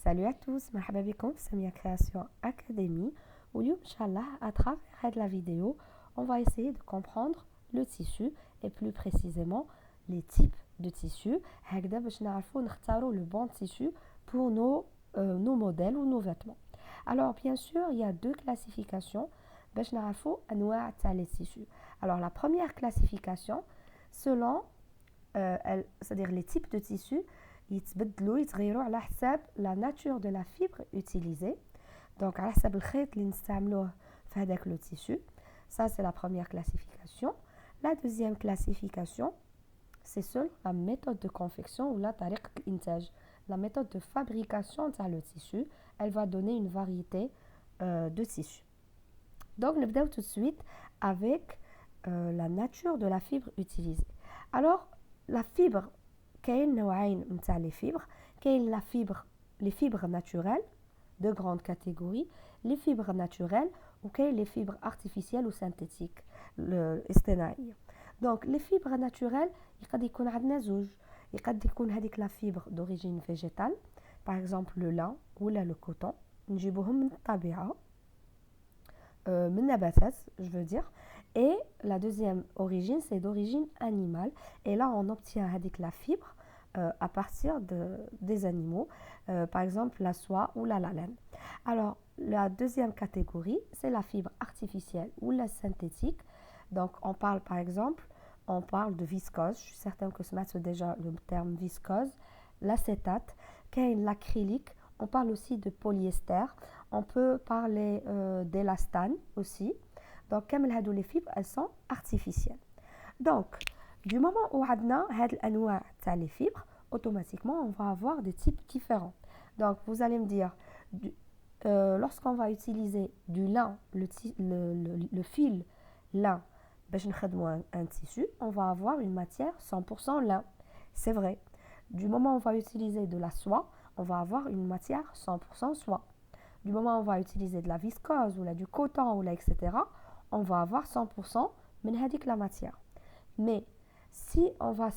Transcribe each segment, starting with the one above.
Salut à tous, مرحبا بكم في Samia Création Academy. واليوم إن شاء الله à travers la vidéo, on va essayer de comprendre le tissu et plus précisément les types de tissus. هكذا باش نعرفوا نختاروا le bon tissu pour nos modèles ou nos vêtements. Alors bien sûr, il y a deux classifications باش نعرفوا أنواع تاع les tissus. Alors la première classification selon c'est-à-dire les types de tissus يتبدلوا يتغيروا على حساب la nature de la fibre utilisée. Donc على حساب الخيط اللي نستعملوه في هذاك le tissu. Ça c'est la première classification. La deuxième classification c'est selon la méthode de confection ou la طريقة الإنتاج. La méthode de fabrication تاع le tissu, elle va donner une variété de tissus. Donc نبداو tout de suite avec la nature de la fibre utilisée. Alors la fibre كاين نوعين نتاع لي فيبر. كاين لا فيبر لي فيبر ناتوريل de grande catégorie, les fibres naturelles ou les fibres artificielles ou synthétiques الاصطناعية. Donc les fibres naturelles يقد يكون عندنا زوج. يقد يكون هذيك لا فيبر d'origine végétale, par exemple le lin ou le coton, نجيبوهم من الطبيعة, من النباتات je veux dire. Et la deuxième origine, c'est d'origine animale. Et là, on obtient la fibre à partir des animaux, par exemple la soie ou la laine. Alors, la deuxième catégorie, c'est la fibre artificielle ou la synthétique. Donc, on parle par exemple, on parle de viscose. Je suis certaine que ce matin déjà le terme viscose, l'acétate, l'acrylique. On parle aussi de polyester. On peut parler d'élastane aussi. Donc, comme les fibres, elles sont artificielles. Donc, du moment où on a les fibres, automatiquement, on va avoir des types différents. Donc, vous allez me dire, lorsqu'on va utiliser du lin, le fil lin, un tissu, on va avoir une matière 100% lin. C'est vrai. Du moment où on va utiliser de la soie, on va avoir une matière 100% soie. Du moment où on va utiliser de la viscose ou du coton ou etc., on va avoir 100% de la matière. Mais si on va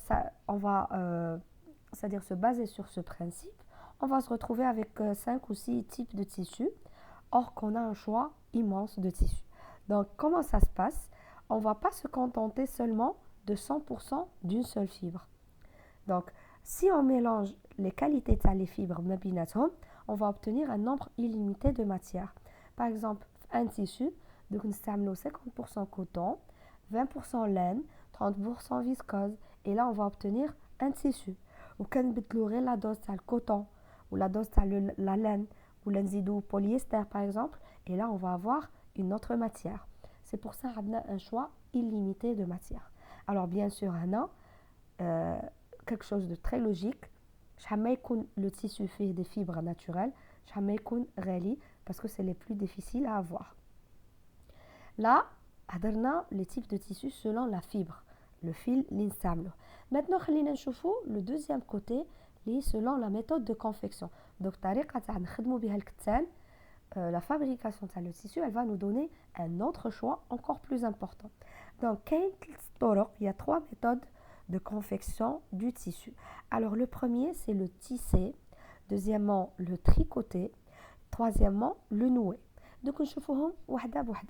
c'est-à-dire se baser sur ce principe, on va se retrouver avec 5 ou 6 types de tissus, or qu'on a un choix immense de tissus. Donc comment ça se passe? On ne va pas se contenter seulement de 100% d'une seule fibre. Donc si on mélange les qualités de les fibres, on va obtenir un nombre illimité de matières. Par exemple, un tissu, donc nous avons 50% coton, 20% laine, 30% viscose, et là on va obtenir un tissu. Ou quand nous la dose de coton, ou la dose de la laine, ou l'enzidou polyester par exemple, et là on va avoir une autre matière. C'est pour ça qu'on a un choix illimité de matière. Alors bien sûr, on a quelque chose de très logique. Le tissu fait des fibres naturelles, parce que c'est les plus difficiles à avoir. Là, on a les types de tissus selon la fibre, le fil l'instamlo. Maintenant, on va voir le deuxième côté, selon la méthode de confection. Donc, la fabrication de le tissu, elle va nous donner un autre choix encore plus important. Donc, il y a 3 méthodes de confection du tissu. Alors, le premier, c'est le tissé. Deuxièmement, le tricoté. Troisièmement, le noué. Donc, on va voir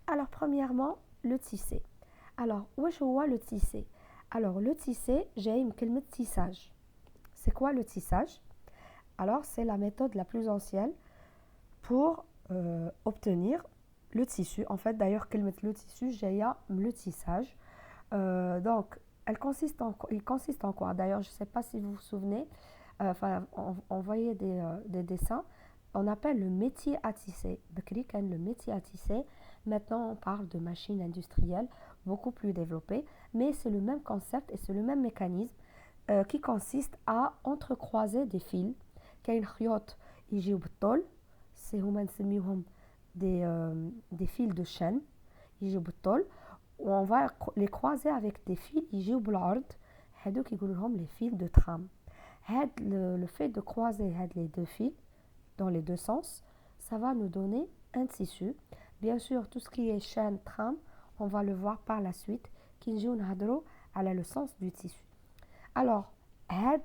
Alors, premièrement, le tissé. Alors, où est le tissé? Alors, le tissé, j'ai une kelme tissage. C'est quoi le tissage? Alors, c'est la méthode la plus ancienne pour obtenir le tissu. En fait, d'ailleurs, le tissu, j'ai le tissage. Donc, il consiste en quoi? D'ailleurs, je ne sais pas si vous vous souvenez, on voyait des dessins. On appelle le métier à tisser. Le métier à tisser. Maintenant, on parle de machines industrielles beaucoup plus développées, mais c'est le même concept et c'est le même mécanisme qui consiste à entrecroiser des fils. كاين خيوط يجيو بالطول, c'est هما نسميهم des fils de chaîne يجيو بالطول, on va les croiser avec des fils يجيو بالعرض, هادوك يقولوا لهم les fils de trame. Le fait de croiser les deux fils dans les deux sens, ça va nous donner un tissu. Bien sûr, tout ce qui est chaîne, trame, on va le voir par la suite, qui joue le sens du tissu. Alors,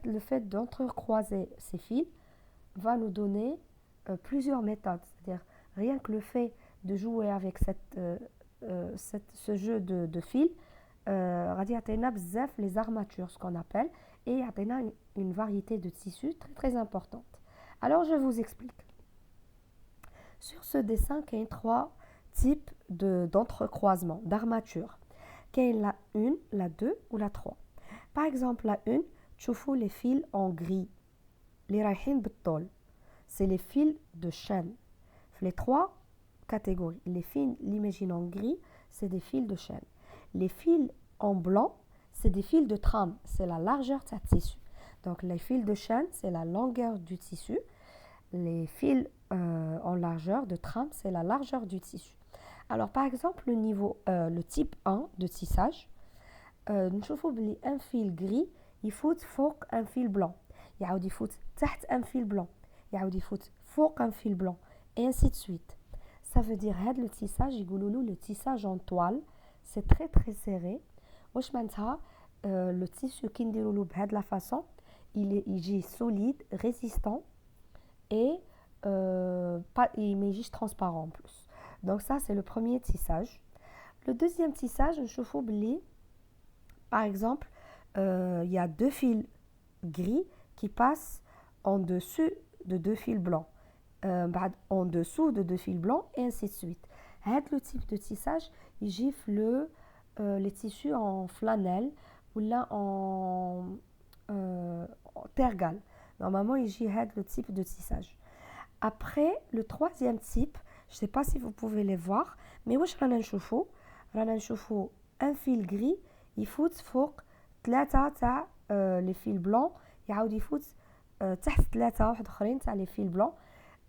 le fait d'entrecroiser ces fils, va nous donner plusieurs méthodes. C'est-à-dire, rien que le fait de jouer avec ce jeu de fil, غادي يعطينا بزاف les armatures, ce qu'on appelle, et يعطينا une variété de tissus très très importante. Alors, je vous explique. Sur ce dessin, il y a trois types d'entrecroisement, d'armature. Il y a la 1, la 2 ou la 3. Par exemple, la 1, تشوفوا les fils en gris. Les رايحين بالطول. C'est les fils de chaîne. Les trois catégories. Les fils, l'imagine en gris, c'est des fils de chaîne. Les fils en blanc, c'est des fils de trame. C'est la largeur de tissu. Donc, les fils de chaîne, c'est la longueur du tissu. Les fils en largeur de trame, c'est la largeur du tissu. Alors, par exemple, le type 1 de tissage, نشوفوا بلي un fil gris يفوت فوق un fil blanc. يعاود يفوت تحت un fil blanc. يعاود يفوت فوق un fil blanc. Et ainsi de suite. Ça veut dire هذا le tissage, يقولوا le tissage en toile, c'est très très serré. واش معناتها le tissu كي نديروا بهذه la façon, il est solide, résistant et il est juste transparent en plus. Donc ça, c'est le premier tissage. Le deuxième tissage, نشوفوا بلي par exemple, il y a deux fils gris qui passent en dessus de deux fils blancs, en dessous de deux fils blancs, et ainsi de suite. Le type de tissage, il gifle les tissus en flanelle ou là en tergale. Normalement, il gifle le type de tissage. Après, le troisième type, je ne sais pas si vous pouvez les voir, mais واش رانا نشوفوا un fil gris يفوت فوق ثلاثة تاع les fils blancs, يعاود يفوت تحت ثلاثة واحد اخرين تاع les fils blancs.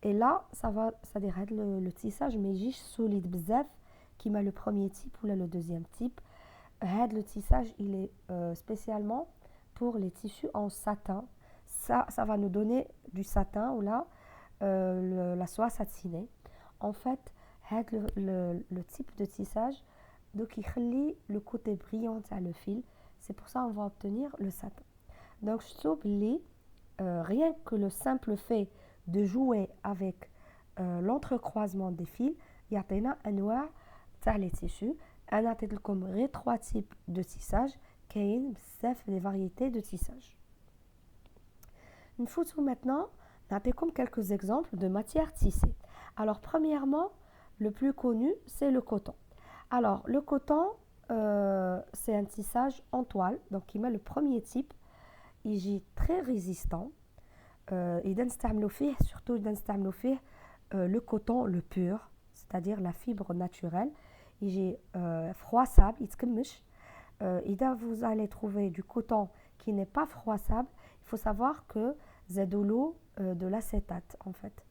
Et là, ça va, c'est-à-dire le tissage mais juste solide بزاف كيما le premier type ou là le deuxième type. Le tissage, il est spécialement pour les tissus en satin. Ça va nous donner du satin ou là la soie satinée. En fait, le type de tissage, donc il relie le côté brillant à le fil. C'est pour ça qu'on va obtenir le satin. Donc, je trouve rien que le simple fait de jouer avec l'entrecroisement des fils, il y a un noir تاع les tissus. أنا عطيت لكم غير 3 types de tissage. كاين بزاف des variétés de tissage. نفوتوا maintenant نعطيكم quelques exemples de matières tissées. Alors, premièrement, le plus connu, c'est le coton. Alors, le coton, c'est un tissage en toile. Donc, il met le premier type. Il est très résistant. Surtout, le coton, le pur, c'est-à-dire la fibre naturelle. Il est froissable. Et vous allez trouver du coton qui n'est pas froissable. Il faut savoir que c'est de l'eau de l'acétate, en fait.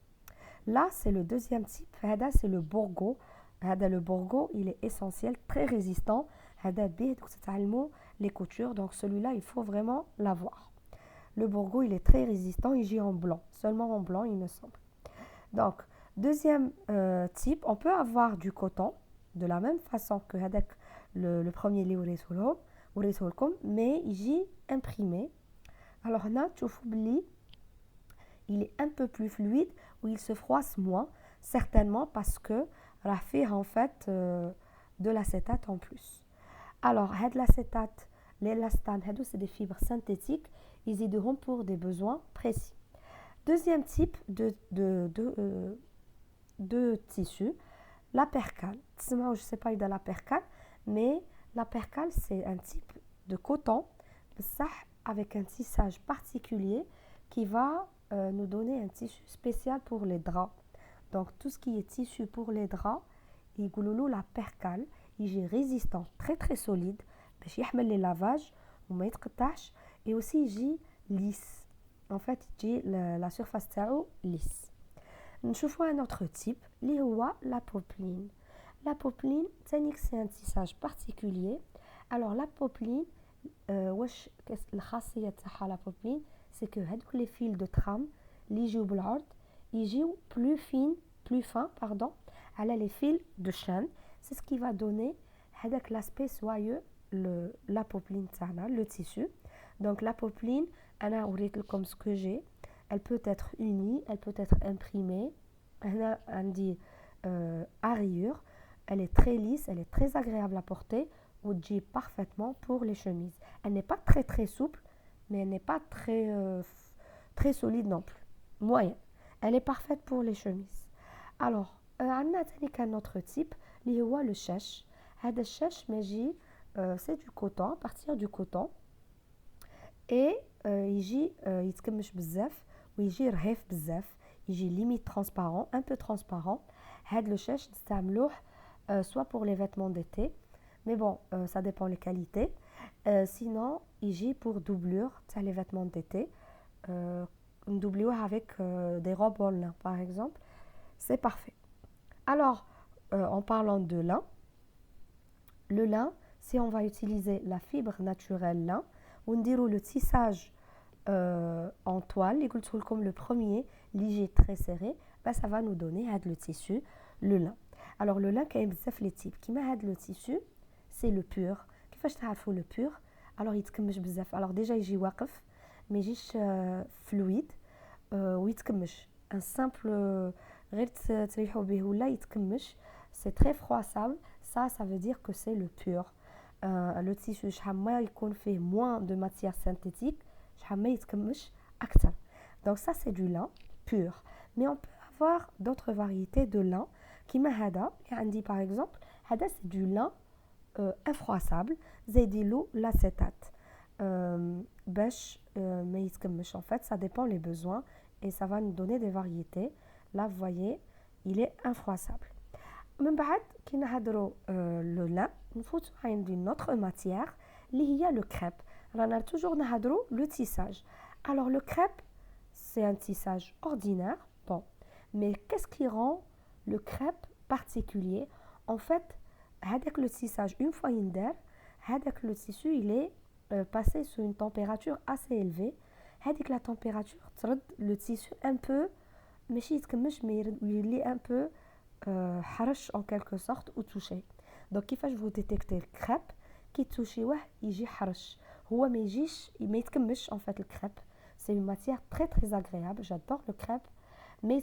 Là, c'est le deuxième type. C'est le bourgo. Le bourgo, il est essentiel, très résistant. Les coutures, donc celui-là, il faut vraiment l'avoir. Le bourgo, il est très résistant, il gît en blanc, seulement en blanc, il me semble. Donc, deuxième type, on peut avoir du coton, de la même façon que le premier mais il gît imprimé. Alors là, il est un peu plus fluide, ou il se froisse moins, certainement parce que rafir en fait de l'acétate en plus. Alors, l'acétate, l'élastane, c'est des fibres synthétiques, ils aideront pour des besoins précis. Deuxième type de tissu, la percale. Je ne sais pas de la percale, mais la percale, c'est un type de coton avec un tissage particulier qui va nous donner un tissu spécial pour les draps. Donc, tout ce qui est tissu pour les draps, il y a la percale, il est résistant, très très solide, il les lavages, et aussi il est lisse. En fait, la surface est lisse. Nous voyons un autre type, la popeline. La popeline, c'est un tissage particulier. Alors, la popeline, la popeline, c'est que les fils de trame, ils jouent plus fin, les fils de chaîne. C'est ce qui va donner l'aspect soyeux, la popeline, le tissu. Donc, la popeline, comme ce que j'ai, elle peut être unie, elle peut être imprimée. هنا عندي à rayures. Elle est très lisse, elle est très agréable à porter ou dit parfaitement pour les chemises. Elle n'est pas très très souple, mais elle n'est pas très solide non plus. Moyenne. Elle est parfaite pour les chemises. Alors, عندنا تاني كان autre type اللي هو le chèche. هذا الشèche ماجي c'est du coton, à partir du coton. Et يجي يتكمش بزاف ويجي رهيف بزاف. يجي limite transparent, un peu transparent. هذا le chèche نستعملوه soit pour les vêtements d'été, mais bon, ça dépend les qualités. Sinon, يجي pour doublure, les vêtements d'été. Doublure avec des robes en lin, par exemple. C'est parfait. Alors, en parlant de lin, le lin, si on va utiliser la fibre naturelle lin, on dirait le tissage en toile, comme le premier, léger, très serré, ben, ça va nous donner le tissu, le lin. Alors le lin, il y a les types. Qui m'a le tissu, c'est le pur. Qu'est-ce que tu le pur? Alors il تكمش بزاف. Alors déjà يجي واقف, mais يجيش fluide, ويتكمش. Un simple غير تريحو به ولا يتكمش. C'est très froissable. Ça veut dire que c'est le pur. Le tissu شحال ما يكون فيه moins de matière synthétique, شحال ما يتكمش أكثر. Donc ça c'est du lin pur. Mais on peut avoir d'autres variétés de lin. كيما هذا عندي par exemple, هذا c'est du lin infroissable, زيديلو l'acétate باش ما يتكمش. En fait, ça dépend les besoins et ça va nous donner des variétés. Là, vous voyez, il est infroissable. من بعد كي نهضروا le lin, نفوتوا عند une autre matière اللي هي le crêpe. رانا toujours نهضروا le tissage. Alors le crêpe, c'est un tissage ordinaire, bon, mais qu'est-ce qui rend le crêpe particulier? En fait, avec le tissage, une fois indar, avec le tissu, il est passé sous une température assez élevée. Avec la température, le tissu un peu, mais il est un peu harsh en quelque sorte ou touché. Donc, كيفاش vous détectez le crêpe qui touchéوه يجي harsh. هو ما يجيش ما يتكمش en fait le crêpe. C'est une matière très très agréable. J'adore le crêpe. Mais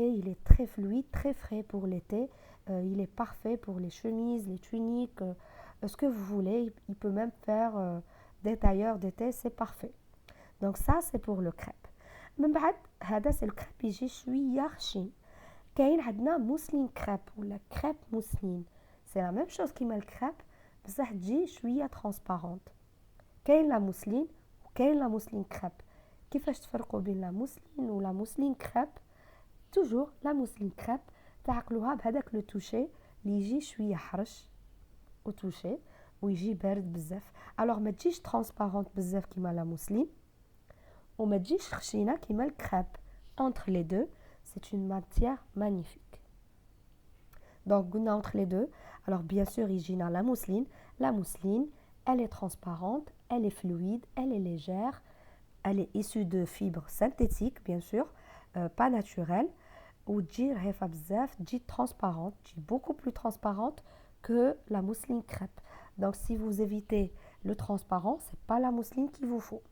et il est très fluide, très frais pour l'été. Il est parfait pour les chemises, les tuniques, ce que vous voulez. Il peut même faire des tailleurs d'été, c'est parfait. Donc ça, c'est pour le crêpe. من بعد هذا c'est le crêpe يجي شوية خشين. كاين عندنا موسلين كريب ولا كريب موسلين. C'est la même chose كيما الكريب بصح تجي شوية transparente. كاين لا موسلين وكاين لا موسلين كريب. كيفاش تفرقوا بين لا موسلين ولا موسلين كريب؟ toujours la mousseline crêpe تعقلوها بهذاك لو توشي اللي يجي شويه حرش وتوشي ويجي بارد بزاف. alors ما تجيش transparente بزاف كيما لا موسلين وما تجيش خشينه كيما الكريب. entre les deux, c'est une matière magnifique. donc قلنا entre les deux. alors bien sûr يجينا la mousseline, elle est transparente, elle est fluide, elle est légère, elle est issue de fibres synthétiques bien sûr, pas naturelle, ou تجي رهيفة بزاف, تجي transparente, تجي beaucoup plus transparente que la mousseline crêpe. Donc si vous évitez le transparent, c'est pas la mousseline qu'il vous faut.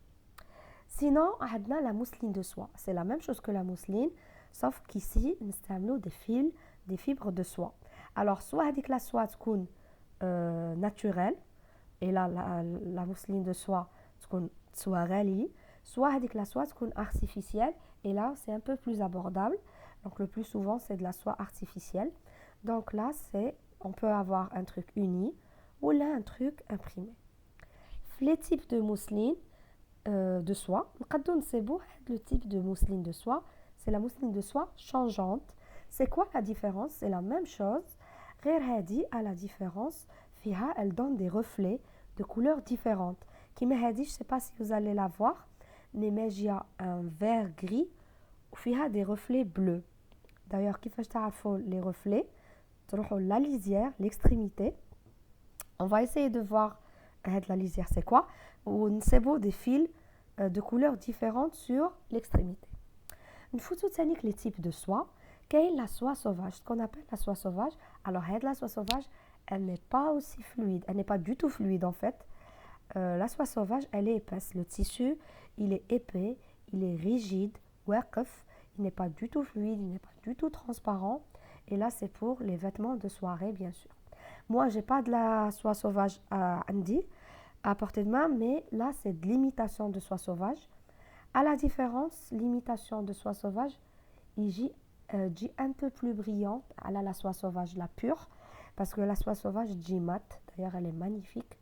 Sinon, on a la mousseline de soie. C'est la même chose que la mousseline, sauf qu'ici, nous utilisons des fibres de soie. Alors, soit avec la soie تكون naturelle, et là, la mousseline de soie تكون soie غالية, soit avec la soie تكون artificielle, et là, c'est un peu plus abordable. Donc, le plus souvent, c'est de la soie artificielle. Donc là, on peut avoir un truc uni ou là, un truc imprimé. Les types de mousseline de soie, c'est beau, le type de mousseline de soie, c'est la mousseline de soie changeante. C'est quoi la différence? C'est la même chose. غير هذه à la différence, فيها, elle donne des reflets de couleurs différentes. Qui me dit, je ne sais pas si vous allez la voir, mais il y a un vert gris وفيها des reflets bleus. D'ailleurs, كيفاش تعرفوا les reflets? تروحوا la lisière, l'extrémité. On va essayer de voir la lisière, c'est quoi? Ou c'est beau des fils de couleurs différentes sur l'extrémité. Une photo technique les types de soie. Quelle est la soie sauvage? Ce qu'on appelle la soie sauvage. Alors, la soie sauvage, elle n'est pas aussi fluide. Elle n'est pas du tout fluide en fait. La soie sauvage, elle est épaisse. Le tissu, il est épais, il est rigide, waqf, il n'est pas du tout fluide, il n'est pas du tout transparent. Et là, c'est pour les vêtements de soirée, bien sûr. Moi, j'ai pas de la soie sauvage à Andy, à portée de main, mais là, c'est de l'imitation de soie sauvage. À la différence, l'imitation de soie sauvage, il dit un peu plus brillante à la soie sauvage, la pure, parce que la soie sauvage dit mat, d'ailleurs elle est magnifique.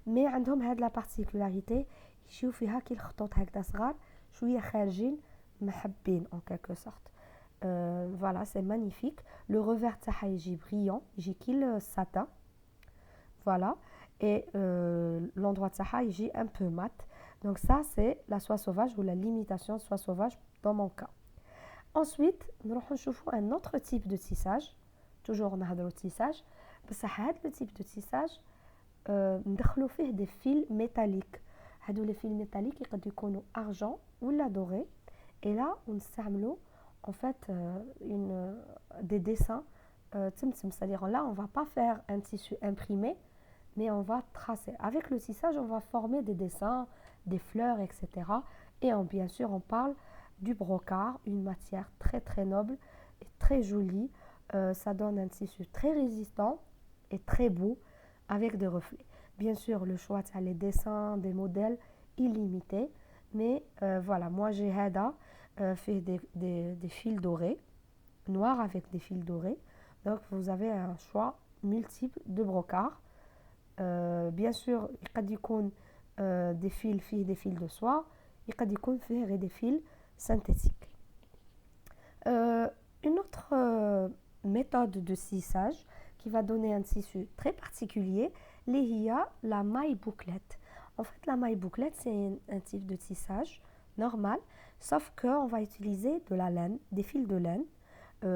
Mais عندهم هاد la particularité يجيو فيها كي الخطوط هكذا صغار شويه خارجين محبين en quelque sorte. Voilà, c'est magnifique. Le revers تاعها يجي brillant, يجي كي le satin. Voilà. Et l'endroit تاعها يجي un peu mat. Donc ça, c'est la soie sauvage ou la limitation soie sauvage dans mon cas. Ensuite, nous allons un autre type de tissage. Toujours on a le tissage. بصح هذا le type de tissage ندخلوا فيه des fils métalliques. هادو les fils métalliques يقدروا يكونوا argent ولا doré. Et là, on نستعملوا en fait des dessins c'est-à-dire là, on va pas faire un tissu imprimé, mais on va tracer. Avec le tissage, on va former des dessins, des fleurs, etc. Et bien sûr, on parle du brocart, une matière très très noble et très jolie. Ça donne un tissu très résistant et très beau avec des reflets. Bien sûr, le choix, c'est les dessins, des modèles illimités. Mais voilà, moi j'ai fait des fils dorés, noirs avec des fils dorés. Donc vous avez un choix multiple de brocart. Bien sûr, il y a des fils de soie, il y a des fils synthétiques. Une autre méthode de tissage qui va donner un tissu très particulier, la maille bouclette. En fait, la maille bouclette, c'est un type de tissage normal, sauf qu'on va utiliser de la laine, des fils de laine,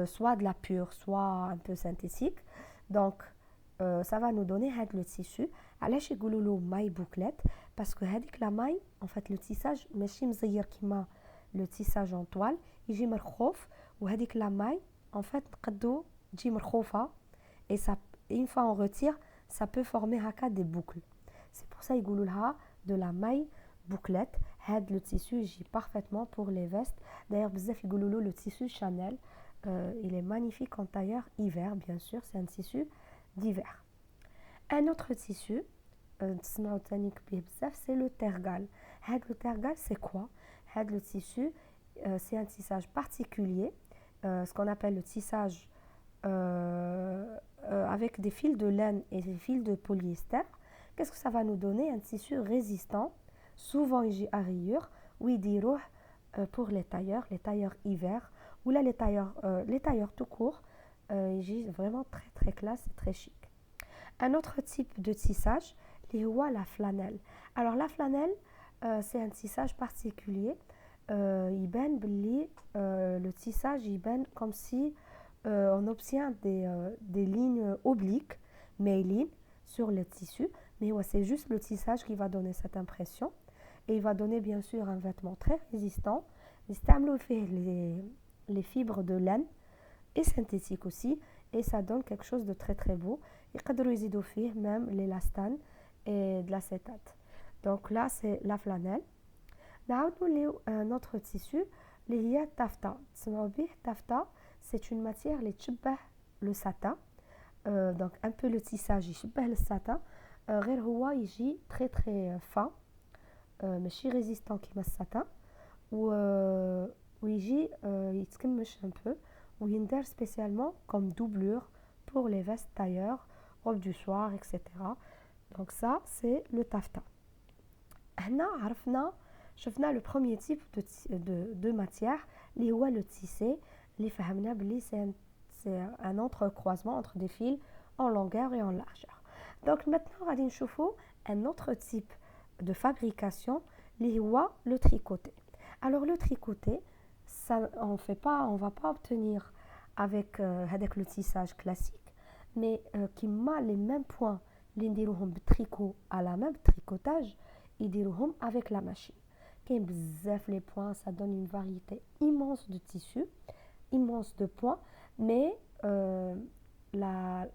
soit de la pure, soit un peu synthétique. Donc, ça va nous donner le tissu. علاش يقولوا له maille bouclette parce que la maille, en fait, le tissage ماشي مزير كيما le tissage en toile, يجي مرخوف وهذيك la maille, en fait, نقدو تجي مرخوفة et ça, une fois on retire, ça peut former des boucles. C'est pour ça يقولوا لها de la maille bouclette. Le tissu يجي parfaitement pour les vestes. D'ailleurs, بزاف يقولوا له le tissu Chanel. Il est magnifique en tailleur hiver, bien sûr, c'est un tissu d'hiver. Un autre tissu, c'est le tergal. Le tergal, c'est quoi? Le tissu, c'est un tissage particulier, ce qu'on appelle le tissage avec des fils de laine et des fils de polyester. Qu'est-ce que ça va nous donner? Un tissu résistant, souvent il y a à rayures, ou il dit pour les tailleurs hiver, ou là les tailleurs tout court, il vraiment très très classe et très chic. Un autre type de tissage, la flanelle. Alors la flanelle, c'est un tissage particulier. Le tissage, comme si on obtient des lignes obliques, mais sur le tissu. Mais c'est juste le tissage qui va donner cette impression. Et il va donner bien sûr un vêtement très résistant. Les fibres de laine et synthétique aussi. Et ça donne quelque chose de très très beau. يقدروا يزيدوا فيه même l'élastane et de l'acétate. Donc là, c'est la flanelle. نعاودوا notre tissu اللي هي تافتا. تسمعوا به تافتا, c'est une matière اللي تشبه le satin. Donc un peu le tissage يشبه le satin. غير هو يجي très très fin. ماشي résistant كيما الساتان. ويجي يتكمش un peu. ويندار spécialement comme doublure pour les vestes tailleurs, robes du soir, etc. Donc ça, c'est le taffetas. شفنا le premier type de matière, اللي هو le tissé, اللي فهمنا بلي c'est un entrecroisement entre des fils en longueur et en largeur. Donc maintenant, غادي نشوفوا un autre type de fabrication, اللي هو le tricoté. Alors le tricoté, ça, on va pas obtenir avec le tissage classique, mais qui m'a les mêmes points نديروهم بالtricot à la même tricotage يديروهم avec la machine. كاين بزاف les points, ça donne une variété immense de tissus, immense de points, mais la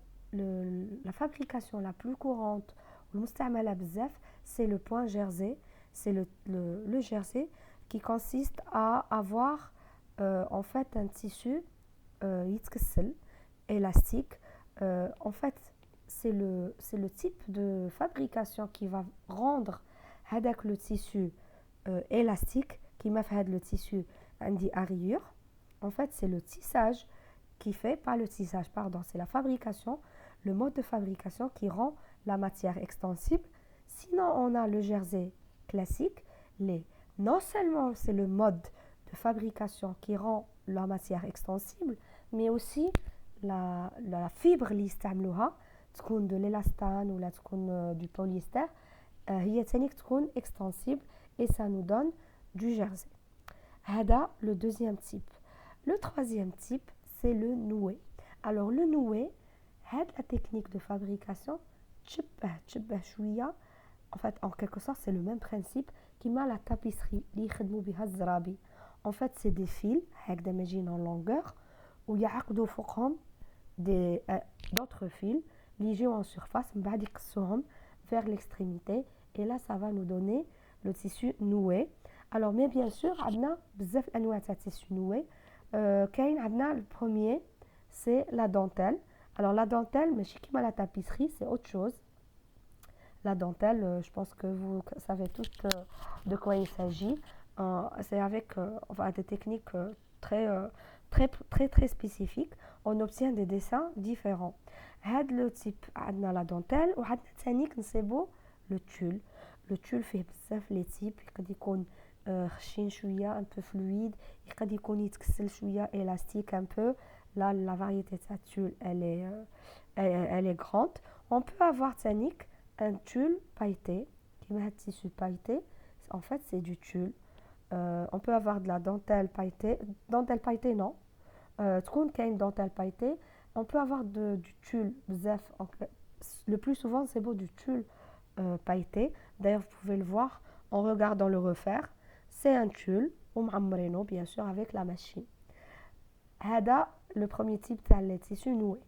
fabrication la plus courante والمستعملة بزاف, c'est le point jersey, c'est le jersey qui consiste à avoir en fait un tissu élastique. En fait, c'est le type de fabrication qui va rendre avec le tissu élastique, qui m'a fait le tissu indi à rayures. En fait, c'est le tissage qui fait, pas le tissage, pardon, c'est la fabrication, le mode de fabrication qui rend la matière extensible. Sinon, on a le jersey classique. Non seulement c'est le mode de fabrication qui rend la matière extensible, mais aussi la fibre اللي يستعملوها تكون de l'élastane ولا تكون du polyester هي تانيك تكون extensible et ça nous donne du jersey. هذا le deuxième type. Le troisième type, c'est le noué. Alors le noué, la technique de fabrication تشبه شوية. En fait, en quelque sorte, c'est le même principe كيما la tapisserie اللي يخدموا بها الزرابي. En fait, c'est des fils هكذا ماجيين en longueur ويعقدوا فوقهم d'autres fils اللي يجيو en surface من بعد يقصوهم vers l'extrémité et là ça va nous donner le tissu noué. Alors mais bien sûr عندنا بزاف انواع تاع tissu noué. كاين عندنا le premier c'est la dentelle. Alors la dentelle ماشي كيما la tapisserie, c'est autre chose. La dentelle, je pense que vous savez toutes de quoi il s'agit. C'est avec enfin, des techniques très spécifiques. On obtient des dessins différents. هاد le type عندنا la dentelle وعندنا تانيك نصيبو le tulle. Le tulle فيه بزاف les types. يقدر يكون خشين شوية un peu fluide. يقدر يكون يتكسل شوية élastique un peu. Là, la variété de cette tulle, elle est grande. On peut avoir تانيك un tulle pailleté, qui met un tissu pailleté. En fait, c'est du tulle. On peut avoir de la dentelle pailletée. Dentelle pailletée, non. تكون كاين dentelle pailletée. On peut avoir du tulle bzaf. Le plus souvent, c'est beau du tulle pailleté. D'ailleurs, vous pouvez le voir en regardant le refaire. C'est un tulle, ومعمرينو bien sûr avec la machine. هذا le premier type تاع les tissus noués.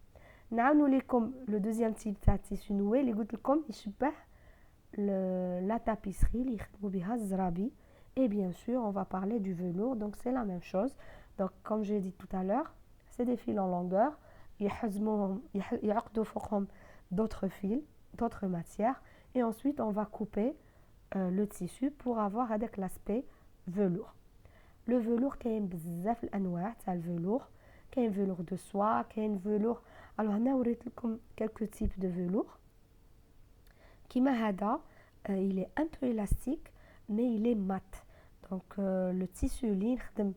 نعاونوا لكم le deuxième type تاع tissu noué اللي قلت لكم يشبه la tapisserie اللي يخدموا بها الزرابي. Et bien sûr, on va parler du velours, donc c'est la même chose. Donc comme j'ai dit tout à l'heure, c'est des fils en longueur. يعقدوا فوقهم d'autres fils, d'autres matières. Et ensuite, on va couper le tissu pour avoir avec l'aspect velours. Le velours, كاين بزاف الانواع تاع الvelours. كاين velours de soie, كاين velours. Alors هنا وريت لكم quelques types de velours. كيما هذا il est un peu élastique mais il est mat. Donc le tissu اللي نخدم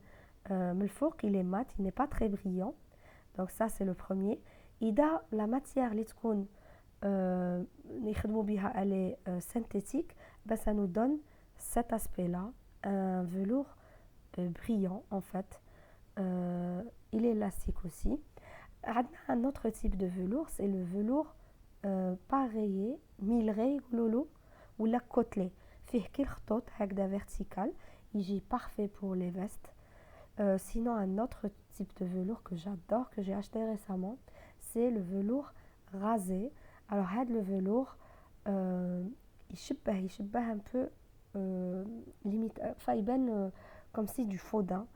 من الفوق il est mat, il n'est pas très brillant. Donc ça c'est le premier. إذا la matière اللي تكون نخدموا بها elle est synthétique, ben ça nous donne cet aspect là, un velours brillant en fait. Il est élastique aussi. Un autre type de velours, c'est le velours pas rayé, milleré ou la côtelé. فيه كي خطوط هكذا vertical, il est parfait pour les vestes. Sinon un autre type de velours que j'adore, que j'ai acheté récemment, c'est le velours rasé. Alors le velours يشبه un peu limite, enfin il comme si du faux daim,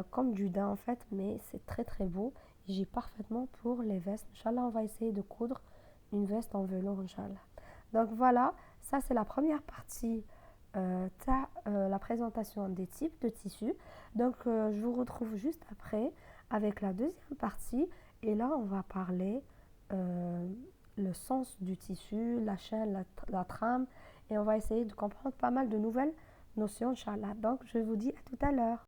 comme du daim en fait, mais c'est très très beau. Il gît parfaitement pour les vestes. Inch'Allah, on va essayer de coudre une veste en velours, Inch'Allah. Donc voilà, ça c'est la première partie la présentation des types de tissus. Donc je vous retrouve juste après avec la deuxième partie. Et là, on va parler le sens du tissu, la chaîne, la trame. Et on va essayer de comprendre pas mal de nouvelles notions, Inch'Allah. Donc je vous dis à tout à l'heure.